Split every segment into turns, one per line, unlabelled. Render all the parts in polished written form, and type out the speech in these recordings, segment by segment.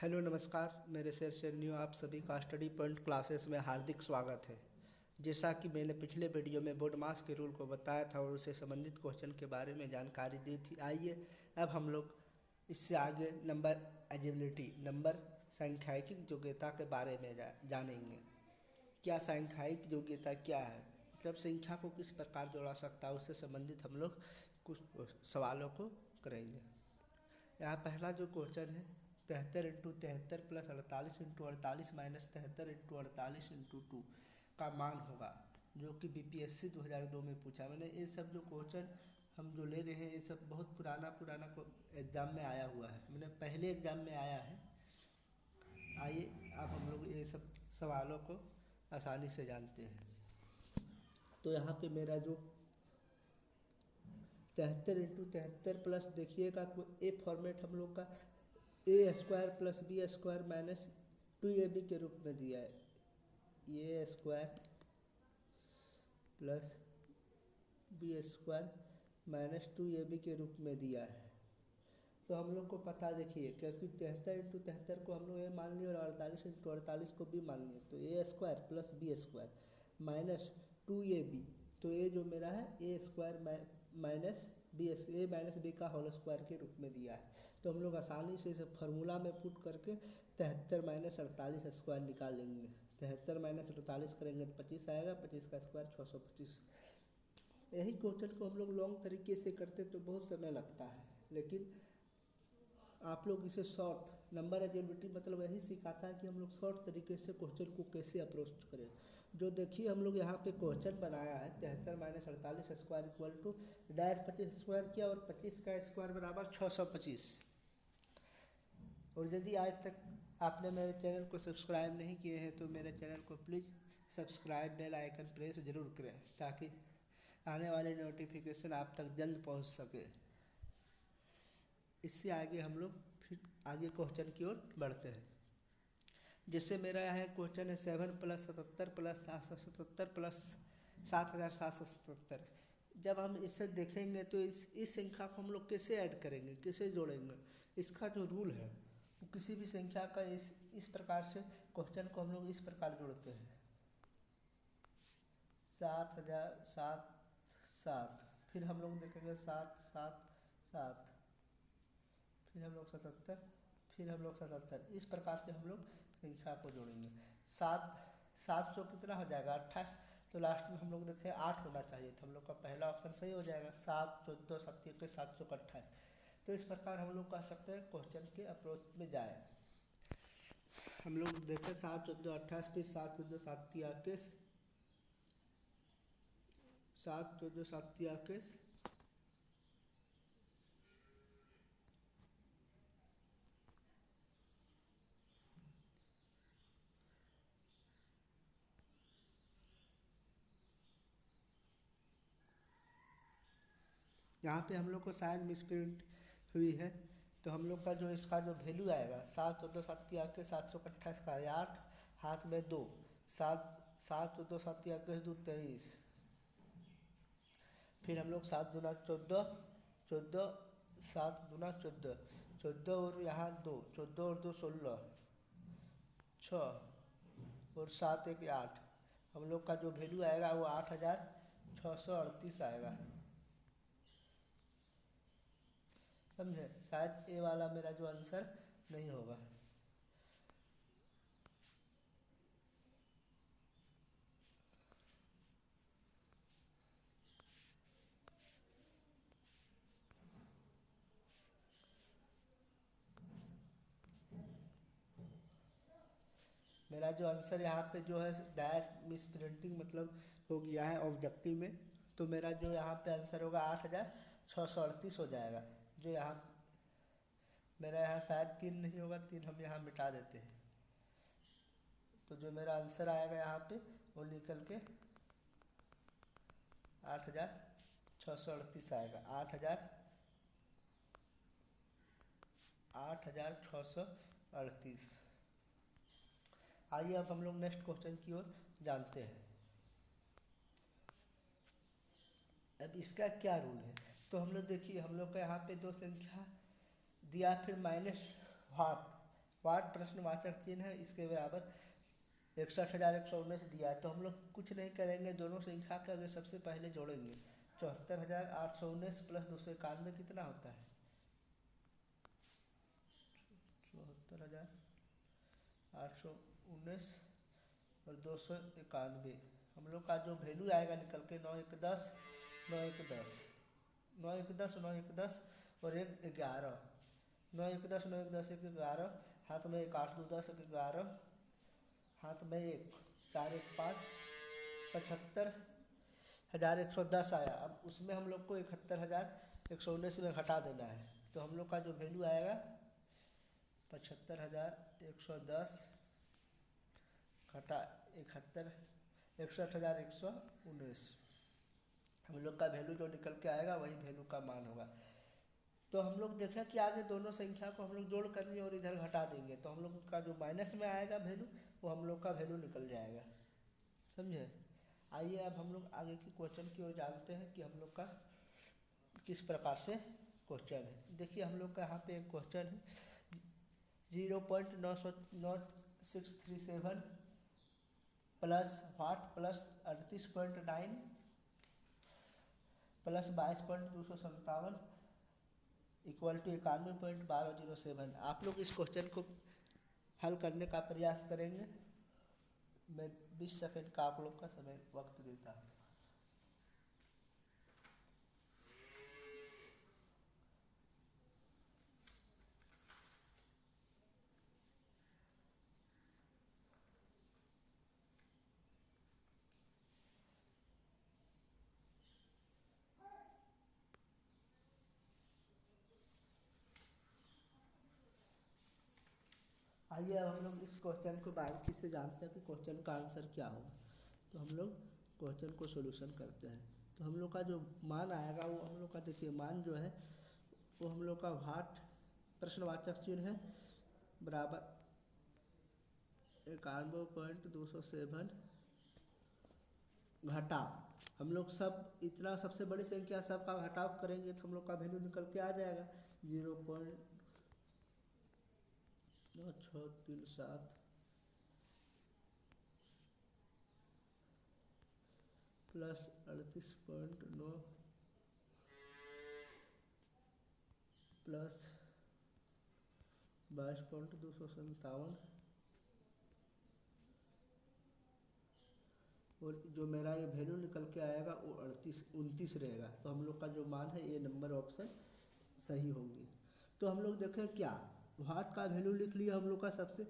Hello नमस्कार, मेरे से न्यू आप सभी का स्टडी पॉइंट क्लासेस में हार्दिक स्वागत है। जैसा कि मैंने पिछले वीडियो में बोर्ड मास के रूल को बताया था और उससे संबंधित क्वेश्चन के बारे में जानकारी दी थी। आइए अब हम लोग इससे आगे नंबर एजिबिलिटी नंबर सांख्यिकी योग्यता के बारे में जानेंगे। क्या सांख्यिक योग्यता क्या है, मतलब संख्या को किस प्रकार जोड़ा सकता है, उससे संबंधित हम लोग कुछ सवालों को करेंगे। यहाँ पहला जो क्वेश्चन है 73 into 73 plus 48 into 48 minus 73 into 48 into 2 का मान होगा, जो कि बीपीएससी 2002 में पूछा। मैंने ये सब जो क्वेश्चन हम जो ले रहे हैं ये सब बहुत पुराना को एग्ज़ाम में आया हुआ है, मैंने पहले एग्ज़ाम में आया है। आइए अब हम लोग ये सब सवालों को आसानी से जानते हैं। तो यहाँ पे मेरा जो 73 इंटू 73 प्लस देखिएगा तो ए फॉर्मेट हम लोग का a square plus b square minus 2ab के रूप में दिया है। A square plus b square minus 2ab के रूप में दिया है। तो हम लोग को पता देखिए, क्योंकि 73 इंटू 73 को हम लोग ए मान लिए और 48 इंटू 48 को बी मान लिए, तो a square plus b square minus 2ab। तो ये जो मेरा है ए स्क्वायर माइनस बी का होल स्क्वायर के रूप में दिया है। तो हम लोग आसानी से इसे फार्मूला में पुट करके 73 माइनस 48 स्क्वायर निकाल लेंगे। 73 माइनस 48 करेंगे तो 25 आएगा, 25 का स्क्वायर 625। यही क्वेश्चन को हम लोग लॉन्ग तरीके से करते तो बहुत समय लगता है, लेकिन आप लोग इसे शॉर्ट नंबर एजिबिलिटी मतलब यही सिखाता है कि हम लोग शॉर्ट तरीके से क्वेश्चन को कैसे अप्रोच करें। जो देखिए हम लोग यहाँ पे क्वेश्चन बनाया है 73 minus 48 square equal to direct 25 square किया और 25 का स्क्वायर बराबर 625। और यदि आज तक आपने मेरे चैनल को सब्सक्राइब नहीं किए हैं तो मेरे चैनल को please subscribe bell icon press जरूर करें, ताकि आने वाले नोटिफिकेशन आप तक जल्द पहुँच सके। इससे आगे हम लोग फिर आगे क्वेश्चन की ओर बढ़ते हैं। जैसे मेरा है क्वेश्चन है 7 प्लस 77 प्लस 777 प्लस 7777। जब हम इसे देखेंगे तो इस संख्या को हम लोग कैसे ऐड करेंगे, कैसे जोड़ेंगे। इसका जो रूल है वो किसी भी संख्या का इस प्रकार से क्वेश्चन को हम लोग इस प्रकार जोड़ते हैं 7007 फिर हम लोग देखेंगे 777, फिर हम लोग 77, फिर हम लोग 77। इस प्रकार से हम लोग संख्या को जोड़ेंगे। 700 कितना हो जाएगा 28, तो लास्ट में हम लोग देखें 8 होना चाहिए, तो हम लोग का पहला ऑप्शन सही हो जाएगा 7 14 7 21 728। तो इस प्रकार हम लोग कह सकते हैं क्वेश्चन के अप्रोच में जाए। हम लोग देखें 7 14 28, फिर 7 14 7 21, 7 14 7 21, यहाँ पे हम लोग को शायद मिसप्रिंट हुई है। तो हम लोग का जो इसका जो वैल्यू आएगा 7 14 7 21 728 का 8 हाथ में 2, 7 7 14 7 21 2 23, फिर हम लोग 7 दूना 14 14 7 दूना 14 14 और यहाँ 2 14 और 2 16 6 और 7 1 8। हम लोग का जो वैल्यू आएगा वो 8638 आएगा। समझे, शायद ए वाला मेरा जो आंसर नहीं होगा। मेरा जो आंसर यहाँ पे जो है डायरेक्ट मिस प्रिंटिंग मतलब हो गया है ऑब्जेक्टिव में। तो मेरा जो यहाँ पे आंसर होगा 8638 हो जाएगा। जो यहाँ मेरा यहाँ शायद 3 नहीं होगा, 3 हम यहाँ मिटा देते हैं। तो जो मेरा आंसर आएगा यहाँ पे वो निकल के 8638 आएगा। 8638। आइए अब हम लोग नेक्स्ट क्वेश्चन की ओर जानते हैं। अब इसका क्या रूल है, तो हम लोग देखिए हम लोग का यहाँ पे दो संख्या दिया, फिर माइनस हाफ वाट प्रश्नवाचक चिन्ह है, इसके बराबर 61,119 दिया है। तो हम लोग कुछ नहीं करेंगे, दोनों संख्या के आगे सबसे पहले जोड़ेंगे। 74,819 प्लस 291 कितना होता है? 74,819 और 291। हम लोग का जो वैल्यू आएगा निकल के 9 1 10, 9 1 10, 9 1 10, 9 1 10 और 1 11, 9 1 10, 9 1 10, 1 11, हाथ में 1 8 2 10, 1 11, हाथ में 1 4 1 5, 75,110 आया। अब उसमें हम लोग को 71,119 में घटा देना है। तो हम लोग का जो वैल्यू आएगा 75,110 घटा 61,119, हम लोग का वैल्यू जो निकल के आएगा वही वैल्यू का मान होगा। तो हम लोग देखें कि आगे दोनों संख्या को हम लोग जोड़ करनी और इधर घटा देंगे, तो हम लोग का जो माइनस में आएगा वैल्यू वो हम लोग का वैल्यू निकल जाएगा। समझे? आइए अब हम लोग आगे की क्वेश्चन की ओर जानते हैं कि हम लोग का किस प्रकार से क्वेश्चन है। देखिए हम लोग का यहाँ पे एक क्वेश्चन है 0.9637 plus what plus 38.9 plus 22.257 equal to 91.1207। आप लोग इस क्वेश्चन को हल करने का प्रयास करेंगे। मैं 20 सेकंड का आप लोग का समय वक्त देता हूँ। आइए अब हम लोग इस क्वेश्चन को बारीकी से जानते हैं कि क्वेश्चन का आंसर क्या होगा। तो हम लोग क्वेश्चन को सॉल्यूशन करते हैं। तो हम लोग का जो मान आएगा वो हम लोग का देखिए मान जो है वो हम लोग का वाट प्रश्नवाचक चिन्ह है बराबर 91.207 घटा हम लोग सब इतना सबसे बड़ी संख्या सब का घटाव करेंगे तो हम लोग का वैल्यू निकल के आ जाएगा 0.9637 प्लस 38.9 प्लस 22.257 और जो मेरा ये वैल्यू निकल के आएगा वो 29 रहेगा। तो हम लोग का जो मान है ये नंबर ऑप्शन सही होंगे। तो हम लोग देखें क्या वाट का वैल्यू लिख लिया हम लोग का सबसे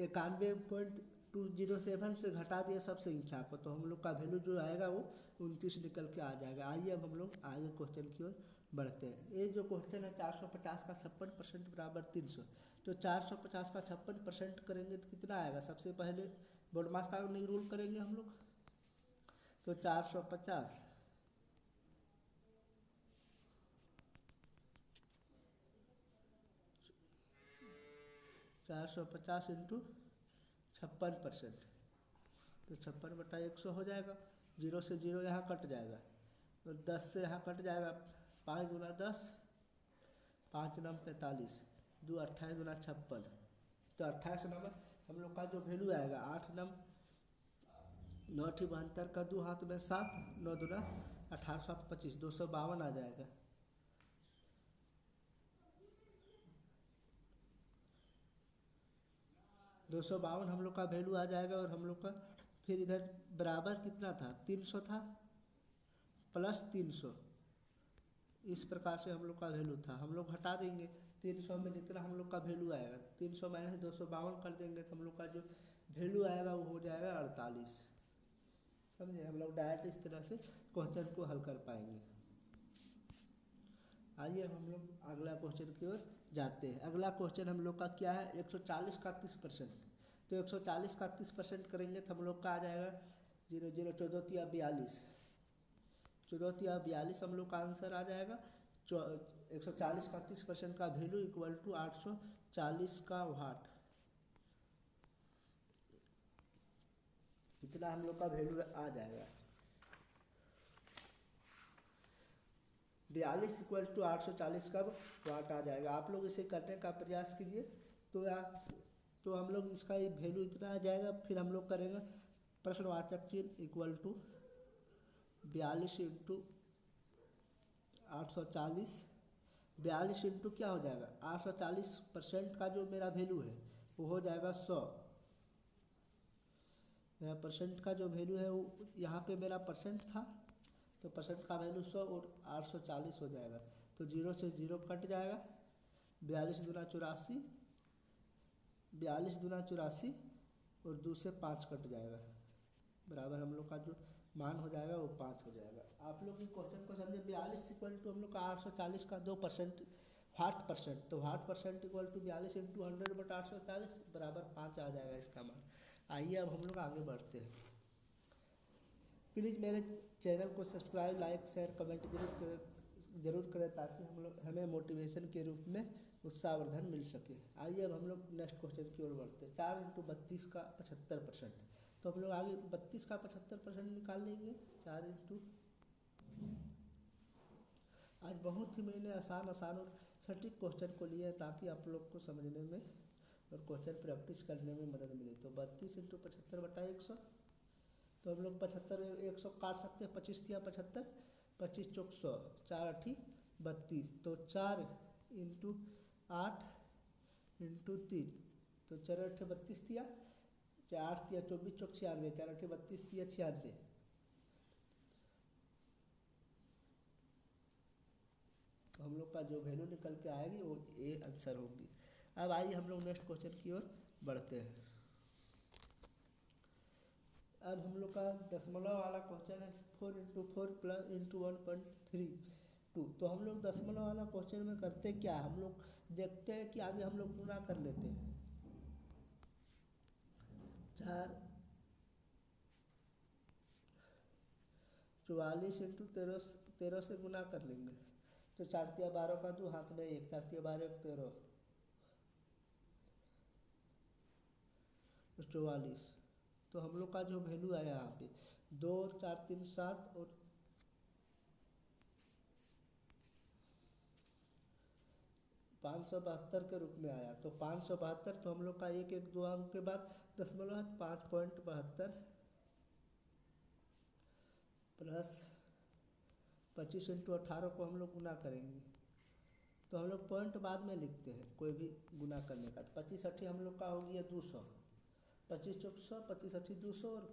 91.207 से घटा दिया सब संख्या को, तो हम लोग का वैल्यू जो आएगा वो 29 निकल के आ जाएगा। आइए अब हम लोग आगे क्वेश्चन की ओर बढ़ते हैं। ये जो क्वेश्चन है 450 का 56% बराबर 300, तो 450 का 56% करेंगे तो कितना आएगा? सबसे पहले बोडमास का रूल करेंगे हम लोग। तो 450 इंटू 56%, तो 56/100 हो जाएगा। 0 से 0 यहाँ कट जाएगा और 10 से यहाँ कट जाएगा। 5 गुना 10, 5 नम 45, 2 28 गुना 56, तो 28 नंबर हम लोग का जो वैल्यू आएगा 8 नम 9 72 का 2 हाथ में 7, 9 दूना 18 7 25, 252 आ जाएगा। हम लोग का वैल्यू आ जाएगा और हम लोग का फिर इधर बराबर कितना था? 300 था प्लस 300, इस प्रकार से हम लोग का वैल्यू था। हम लोग हटा देंगे 300 में जितना हम लोग का वैल्यू आएगा 300 माइनस 252 कर देंगे तो हम लोग का जो वैल्यू आएगा वो हो जाएगा 48। समझे? हम लोग डायरेक्ट इस तरह से क्वेश्चन को हल कर पाएंगे। आइए अब हम लोग अगला क्वेश्चन की ओर जाते हैं। अगला क्वेश्चन हम लोग का क्या है? 140 का 30%। तो 140 का 30% करेंगे तो हम लोग का आ जाएगा 0 0 14 तिया 42, 14 तिया 42 हम लोग का आंसर आ जाएगा। 140 का 30% का वैल्यू इक्वल टू 840 का वाट, इतना हम लोग का वैल्यू आ जाएगा। 42 इक्वल टू 840 का वाट आ जाएगा। आप लोग इसे करने का प्रयास कीजिए। तो तो हम लोग इसका ये वैल्यू इतना आ जाएगा। फिर हम लोग करेंगे प्रश्नवाचक चिन्ह इक्वल टू 42 इंटू 840। 42 इंटू क्या हो जाएगा 840% का जो मेरा वैल्यू है वो हो जाएगा 100। मेरा परसेंट का जो वैल्यू है वो यहाँ पे मेरा परसेंट था तो परसेंट का वैल्यू 100 और 840 हो जाएगा। तो 0 से 0 कट जाएगा। 42 दूना 84, 42 दूना 84 और 2 से 5 कट जाएगा बराबर हम लोग का जो मान हो जाएगा वो 5 हो जाएगा। आप लोग ये क्वेश्चन को समझे। 42 इक्वल टू हम लोग का 840 का 2% वाट परसेंट, तो what percent equal to 42 into 100/840 बराबर 5 आ जाएगा इसका मान। आइए अब हम लोग आगे बढ़ते हैं। प्लीज़ मेरे चैनल को सब्सक्राइब, लाइक, शेयर, कमेंट जरूर करें ताकि हम लोग हमें मोटिवेशन के रूप में उत्साहवर्धन मिल सके। आइए अब हम लोग नेक्स्ट क्वेश्चन की ओर बढ़ते हैं। 4 इंटू 32 का 75%। तो हम लोग आगे 32 का 75% निकाल लेंगे। 4 इंटू, आज बहुत ही मैंने आसान और सटीक क्वेश्चन को लिया है ताकि आप लोग को समझने में और क्वेश्चन प्रैक्टिस करने में मदद मिले। तो 32 इंटू 75/100। तो हम लोग 75 100 काट सकते हैं। 25 दिया 75, 25 चौक 100, 4 8 32। तो 4 इंटू 8 इंटू 3, तो 4 8 32 दिया, 4 8 दिया 24 चौक 96, 4 8 32 दिया 96। तो हम लोग का जो वैल्यू निकल के आएगी वो ए आंसर होगी। अब आइए हम लोग नेक्स्ट क्वेश्चन की ओर बढ़ते हैं। अब हम लोग का दशमलव वाला क्वेश्चन है। 4 इंटू 4 प्लस इंटू 1.32। तो हम लोग दशमलव वाला क्वेश्चन में करते क्या, हम लोग देखते हैं कि आगे हम लोग गुना कर लेते हैं। 44 इंटू 13 से गुना कर लेंगे। तो 4 तिया 12 का 2, हाथ में 1, 4 तिया 12 13, 44। तो हम लोग का जो वैल्यू आया यहाँ पे 2 और 4 3 7 और 572 के रूप में आया। तो 572, तो हम लोग का 1 1 2 अंक के बाद दशमलव 5.72 प्लस 25 इंटू 18 को हम लोग गुना करेंगे। तो हम लोग पॉइंट बाद में लिखते हैं कोई भी गुना करने का। 25 8 हम लोग का हो गया 200, 25 चौक 100, 25 8 200 और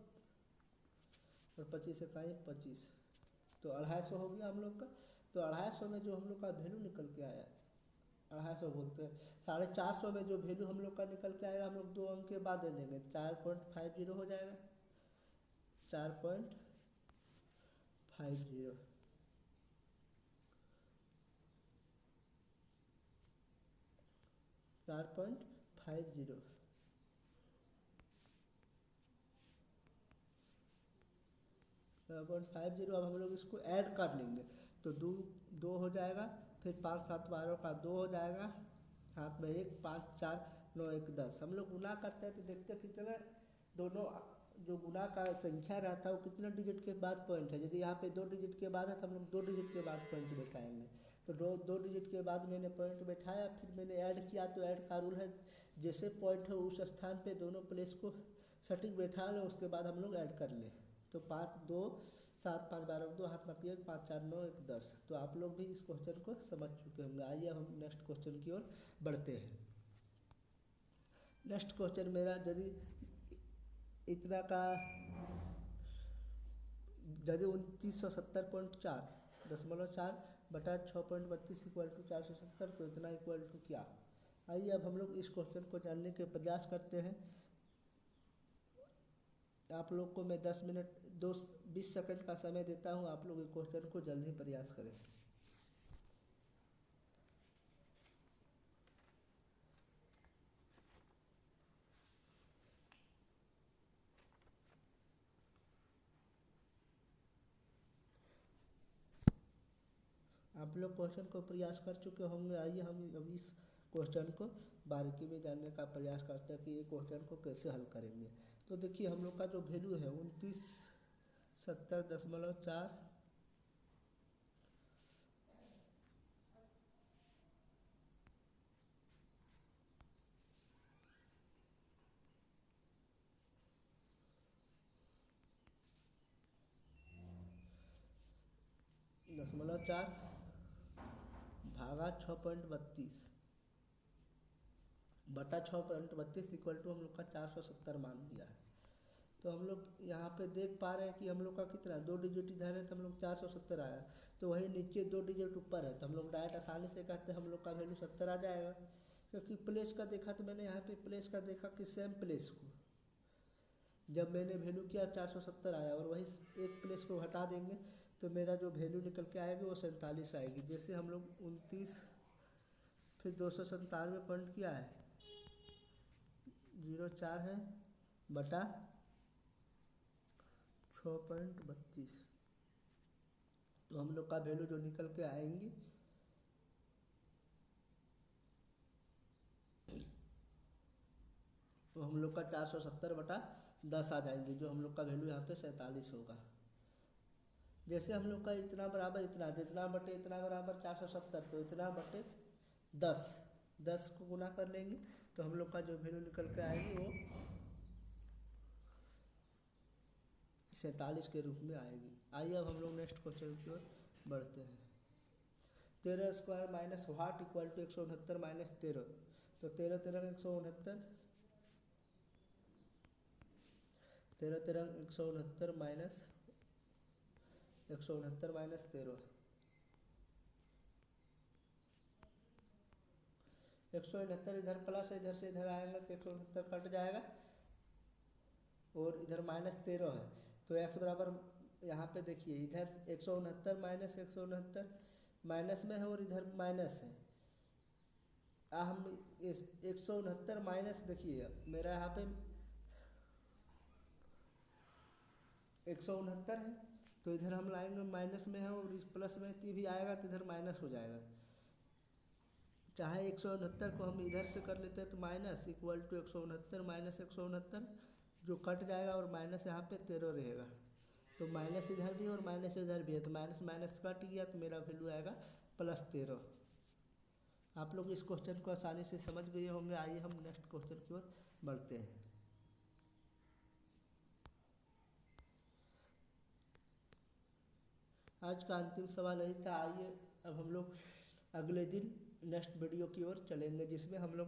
25 इकाई 25, तो 250 हो गया हम लोग का। तो 250 में जो हम लोग का वैल्यू निकल के आया, 250 बोलते हैं, 450 में जो वैल्यू हम लोग का निकल के आएगा हम लोग 2 अंक के बाद दे देंगे, 4.50 हो जाएगा। 4.50 4.50। अब हम लोग इसको ऐड कर लेंगे। तो 2 हो जाएगा, फिर 5 7 12 का 2 हो जाएगा, हाथ में 1, 5 4 9 1 10। हम लोग गुना करते हैं तो देखते हैं कितने दोनों जो गुना का संख्या रहता है वो कितने डिजिट के बाद पॉइंट है। यदि यहाँ पे 2 डिजिट के बाद है तो हम लोग 2 डिजिट के बाद पॉइंट बैठाएंगे। तो 2 डिजिट के बाद मैंने पॉइंट बैठाया, फिर मैंने ऐड किया। तो ऐड का रूल है जैसे पॉइंट हो उस स्थान पे दोनों प्लेस को सटीक बैठा लें, उसके बाद हम लोग ऐड कर लें। तो 5 2 7 5 12 2, हाथ में 1 5 4 9 1 10। तो आप लोग भी इस क्वेश्चन को समझ चुके होंगे। आइए अब हम नेक्स्ट क्वेश्चन की ओर बढ़ते हैं। नेक्स्ट क्वेश्चन मेरा यदि इतना का यदि 2970.4 इक्वल टू 470, तो इतना इक्वल टू क्या। आइए अब हम लोग इस क्वेश्चन को जानने के प्रयास करते हैं। आप लोग को मैं 10 मिनट 20 सेकंड का समय देता हूँ। आप लोग इस क्वेश्चन को जल्दी प्रयास करें। आप लोग क्वेश्चन को प्रयास कर चुके होंगे। आइए हम अभी इस क्वेश्चन को बारीकी में जानने का प्रयास करते हैं कि ये क्वेश्चन को कैसे हल करेंगे। तो देखिए हम लोग का जो वैल्यू है 2970.4 2970.4 0.4 भागा 6.32 बटा 6.32 इक्वल टू हम लोग का 470 मान दिया है। तो हम लोग यहाँ पे देख पा रहे हैं कि हम लोग का कितना 2 डिजिट इधर है तो हम लोग 470 आया, तो वही नीचे 2 डिजिट ऊपर है तो हम लोग डायरेक्ट आसानी से कहते हैं हम लोग का वैल्यू 70 आ जाएगा। क्योंकि प्लेस का देखा तो मैंने यहाँ पे प्लेस का देखा कि सेम प्लेस को जब मैंने वैल्यू किया 470 आया और वही एक प्लेस को हटा देंगे तो मेरा जो वैल्यू निकल के आएगी वो 47 आएगी। जैसे हम लोग 29 फिर 297 पॉइंट क्या है 0.4 है बटा 6.32, तो हम लोग का वैल्यू जो निकल के आएंगी तो हम लोग का 470 बटा 10 आ जाएंगे, जो हम लोग का वैल्यू यहाँ पे 47 होगा। जैसे हम लोग का इतना बराबर इतना, जितना बटे इतना बराबर 470, तो इतना बटे 10, 10 को गुना कर लेंगे तो हम लोग का जो वैल्यू निकल के आएगी वो 47 के रूप में आएगी। आइए अब हम लोग नेक्स्ट क्वेश्चन की ओर बढ़ते हैं। 13 square minus what equal to 169 minus 13, तो 13 13 169, 13 13 169 माइनस 169 माइनस 13, 169 इधर प्लस है, इधर से इधर आएगा तो 169 कट जाएगा और इधर माइनस 13 है तो x बराबर यहाँ पे देखिए इधर 169 माइनस 169 माइनस में है और इधर माइनस है। हम इस 169 माइनस देखिए मेरा यहाँ पे 169 है तो इधर हम लाएंगे माइनस में है और इस प्लस में भी आएगा तो इधर माइनस हो जाएगा। चाहे 169 को हम इधर से कर लेते हैं तो माइनस इक्वल टू 169 माइनस 169 जो कट जाएगा और माइनस यहाँ पे 13 रहेगा, तो माइनस इधर भी और माइनस इधर भी है तो माइनस माइनस कट गया तो मेरा वैल्यू आएगा +13। आप लोग इस क्वेश्चन को आसानी से समझ गए होंगे। आइए हम नेक्स्ट क्वेश्चन की ओर बढ़ते हैं। आज का अंतिम सवाल यही था। आइए अब हम लोग अगले दिन नेक्स्ट वीडियो की ओर चलेंगे जिसमें हम लोग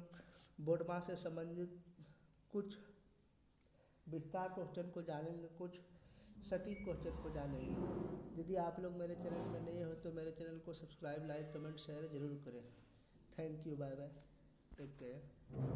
बोर्ड मास से संबंधित कुछ विस्तार क्वेश्चन को जानेंगे, कुछ सटीक क्वेश्चन को जानेंगे। यदि आप लोग मेरे चैनल में नए हो तो मेरे चैनल को सब्सक्राइब, लाइक, कमेंट, शेयर जरूर करें। Thank you, bye bye, take care.